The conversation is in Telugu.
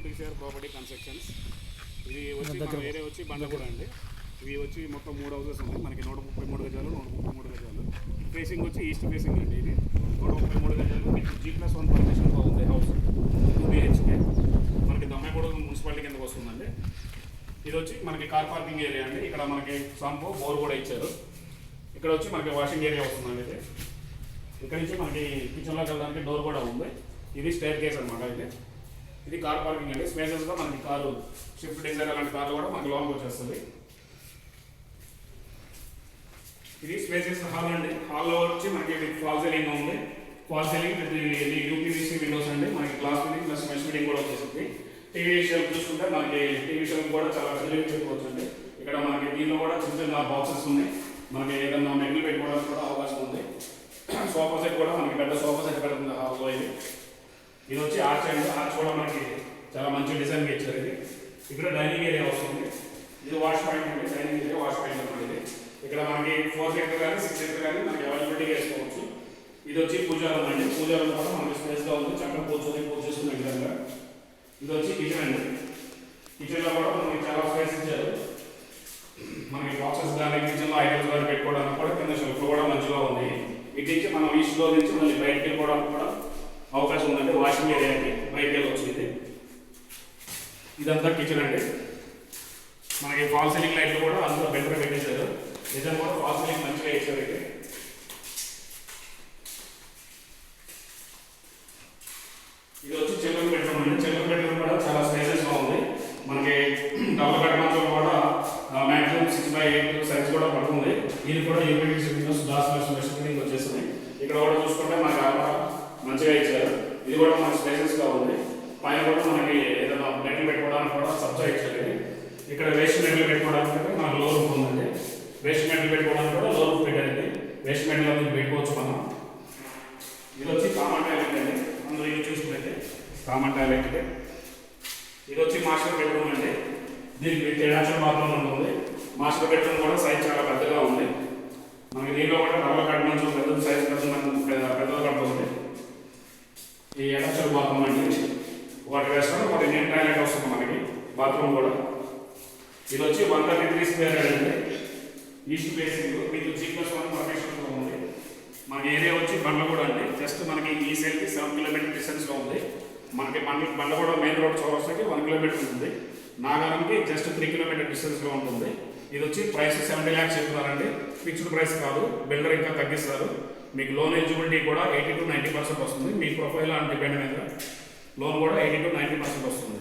TCR property constructions. ఇది వచ్చి మన ఏరియా వచ్చి బండగూడ అండి. ఇవి వచ్చి మొత్తం 3 హౌసెస్ ఉన్నాయి. మనకి 133 గజాలు, 133 గజాలు. ఫేసింగ్ వచ్చి ఈస్ట్ ఫేసింగ్ అండి. ఇది 133 గజాలు. మీకు G+1 పర్మిషన్ బాగుంది హౌస్ 2 BHK. మనకి దమ్మాయిగూడ మున్సిపాలిటీ కిందకి వస్తుందండి. ఇది వచ్చి మనకి కార్ పార్కింగ్ ఏరియా అండి. ఇక్కడ మనకి సంపు బోర్ కూడా ఇచ్చారు. ఇక్కడ వచ్చి మనకి వాషింగ్ ఏరియా వస్తుందండి. ఇది ఇక్కడ నుంచి మనకి కిచెన్లోకి వెళ్ళడానికి డోర్ కూడా ఉంది. ఇది స్టేర్ కేస్ అనమాట. ఇది కార్ పార్కింగ్ అండి. స్పేసెస్గా మనకి కారు షిఫ్ట్ డిజైర్ అలాంటి కార్లు కూడా మనకి లోన్కి వచ్చేస్తుంది. ఇది స్పేసెస్ హాల్ అండి. హాల్లో వచ్చి మనకి ఫాల్ సీలింగ్ ఉంది. ఫాల్ సీలింగ్ ఇది UPVC విండోస్ అండి. మనకి glass fitting plus mesh fitting కూడా వచ్చేసింది. టీవీ షెల్ఫ్ చూసుకుంటే మనకి టీవీ షెల్ఫ్ కూడా చాలా ఫెసిలిటీ చెప్పుకోవచ్చు అండి. ఇక్కడ మనకి దీనిలో కూడా చిన్న చిన్న బాక్సెస్ ఉన్నాయి. మనకి ఏదైనా మెట్లు పెట్టుకోవడానికి కూడా అవకాశం ఉంది. సోఫా సెట్ కూడా మనకి పెద్ద సోఫా సెట్ పెడుతుంది హాల్లో. ఇది వచ్చి ఆర్చ్ అండి. ఆర్చ్ కూడా మనకి చాలా మంచి డిజైన్గా ఇచ్చారు. ఇది ఇక్కడ డైనింగ్ ఏరియా వస్తుంది. ఇది వాష్ పాయింట్ అండి. డైనింగ్ ఏరియా వాష్ పాయింట్ అనమాట. ఇది ఇక్కడ మనకి 4 సీటర్ కానీ 6 సీటర్ కానీ మనకి అవైలబిలిటీగా వేసుకోవచ్చు. ఇది వచ్చి పూజా రూమ్ అండి. పూజా రూమ్ కూడా మనకి స్పేస్గా ఉంది. చక్కగా పూజ చేసుకునే విధంగా. ఇది వచ్చి కిచెన్ అండి. కిచెన్లో కూడా మనకి చాలా స్పేస్ ఇచ్చారు. మనకి బాక్సెస్ కానీ కిచెన్లో ఐటమ్స్ కానీ పెట్టుకోవడానికి కూడా కింద షెల్ఫ్ కూడా మంచిగా ఉంది. ఇటు నుంచి మనం ఈస్ట్లో నుంచి మళ్ళీ బయటకి వెళ్ళిపోవడానికి కూడా అవకాశం ఉందండి. వాషింగ్ ఏరియాకి బయటకి వెళ్ళొచ్చు. ఇదంతా కిచెన్ అండి. మనకి ఫాల్ సీలింగ్ లైట్లు కూడా అందులో బెటర్గా పెట్టేశారు. డిజైన్ కూడా ఫాల్ సీలింగ్ మంచిగా ఇచ్చారు. ఇది వచ్చి చిల్డ్రన్ బెడ్రూమ్ అండి. చిల్డ్రన్ బెడ్రూమ్ కూడా చాలా స్పేసెస్గా ఉంది. మనకి డబుల్ బెడ్ మంచం కూడా మ్యాక్సిమం 6x8 సైజ్ కూడా పడుతుంది. ఇది కూడా UPVC Windows glass mesh fitting వచ్చేసింది. ఇక్కడ కూడా చూసుకుంటే మనకి మంచిగా ఇచ్చారు. ఇది కూడా మనకి స్పేసెస్గా ఉంది. పైన కూడా మనకి ఏదైనా మెట్లు పెట్టుకోవడానికి కూడా సబ్జా ఇచ్చారు. ఇక్కడ వేస్ట్ మెట్లు పెట్టుకోవడానికి మనకు లో రూఫ్ ఉందండి. వేస్ట్ మెట్లు పెట్టుకోవడానికి కూడా లో రూఫ్ పెట్టారండి. వేస్ట్ మెట్లు అనేది పెట్టుకోవచ్చు మనం. ఇది వచ్చి కామన్ టాయిలెట్ అండి. అందులో ఇది చూసుకుంటే కామన్ టాయిలెట్. ఇది వచ్చి మాస్టర్ బెడ్రూమ్ అండి. దీనికి అటాచ్డ్ బాత్రూమ్ ఉంటుంది. మాస్టర్ బెడ్రూమ్ కూడా సైజ్ చాలా పెద్దగా ఉంది. మనకి దీనిలో కూడా డబుల్ బెడ్ మంచం పెద్ద సైజ్ పెద్దగా పడుతుంది. ఈ అటాచ్డ్ బాత్రూమ్ అండి. ఒకటి రెస్టారెంట్ ఒకటి ఇండియన్ టాయిలెట్ వస్తుంది మనకి బాత్రూమ్ కూడా. ఇది వచ్చి 133 స్క్వేర్ అండి. ఈస్ట్ ఫేసింగ్ మీకు G+1 పర్మిషన్లో ఉంది. మన ఏరియా వచ్చి బండ్లగూడ అండి. జస్ట్ మనకి ఈ సైడ్కి 7 కిలోమీటర్ డిస్టెన్స్లో ఉంది. మనకి బండ్లగూడ మెయిన్ రోడ్ చౌరస్తాకి 1 కిలోమీటర్ ఉంటుంది. నాగారంకి జస్ట్ 3 కిలోమీటర్ డిస్టెన్స్లో ఉంటుంది. ఇది వచ్చి ప్రైస్ 70 lakhs చెప్తున్నారండి. ఫిక్స్డ్ ప్రైస్ కాదు. బిల్డర్ ఇంకా తగ్గిస్తారు. మీకు లోన్ ఎలిజిబిలిటీ కూడా 80 to 90% వస్తుంది. మీ ప్రొఫైల్ అని డిపెండ్ మీద లోన్ కూడా 80 to 90% వస్తుంది.